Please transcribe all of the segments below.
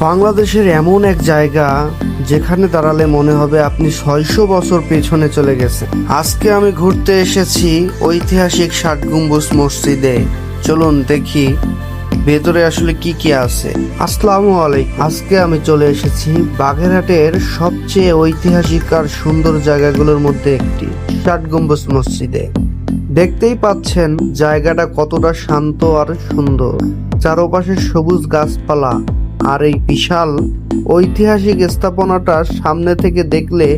বাংলাদেশের এমন এক জায়গা যেখানে দাঁড়ালে মনে হবে আপনি 600 বছর পেছনে চলে গেছেন। আজকে আমি ঘুরতে এসেছি ঐতিহাসিক 60 গম্বুজ মসজিদে। চলুন দেখি ভেতরে আসলে কি কি আছে। আসসালামু আলাইকুম। আজকে আমি চলে এসেছি বাগেরহাটের সবচেয়ে ঐতিহাসিক আর সুন্দর জায়গাগুলোর মধ্যে একটি 60 গম্বুজ মসজিদে। দেখতেই পাচ্ছেন জায়গাটা কতটা শান্ত আর সুন্দর, চারপাশে সবুজ গাছপালা আর এই বিশাল ঐতিহাসিক স্থাপনাটা সামনে থেকে দেখলে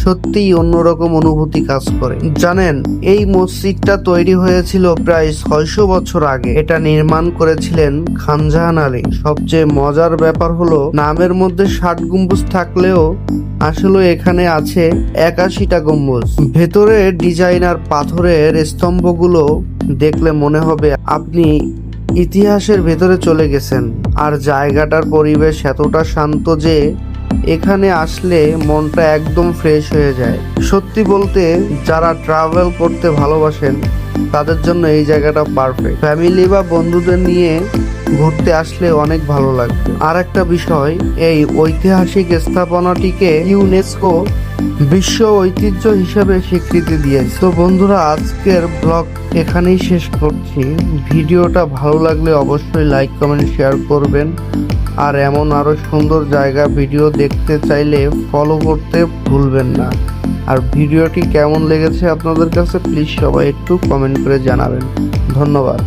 সত্যিই অন্যরকম অনুভূতি কাজ করে। জানেন, এই মসজিদটা তৈরি হয়েছিল প্রায় 600 বছর আগে। এটা নির্মাণ করেছিলেন খানজাহান আলী। সবচেয়ে মজার ব্যাপার হলো নামের মধ্যে 60 গম্বুজ থাকলেও আসলে এখানে আছে 81টা গম্বুজ। ভেতরে ডিজাইন আর পাথরের স্তম্ভগুলো দেখলে মনে হবে আপনি ইতিহাসের ভেতরে চলে গেছেন। আর জায়গাটার পরিবেশ এতটা শান্ত যে এখানে আসলে মনটা একদম ফ্রেশ হয়ে যায়। সত্যি বলতে যারা ট্রাভেল করতে ভালোবাসেন তাদের জন্য এই জায়গাটা পারফেক্ট। ফ্যামিলি বা বন্ধুদের নিয়ে ঘুরতে আসলে অনেক ভালো লাগবে। আর একটা বিষয়, এই ঐতিহাসিক স্থাপনাটিকে ইউনেস্কো বিশ্ব ঐতিহ্য হিসেবে স্বীকৃতি দিয়েছে। তো বন্ধুরা, আজকের ব্লগ এখানেই শেষ করছি। ভিডিওটা ভালো লাগলে অবশ্যই লাইক কমেন্ট শেয়ার করবেন। আর এমন আরো সুন্দর জায়গা ভিডিও দেখতে চাইলে ফলো করতে ভুলবেন না। আর ভিডিওটি কেমন লেগেছে আপনাদের কাছে প্লিজ সবাই একটু কমেন্ট করে জানাবেন। ধন্যবাদ।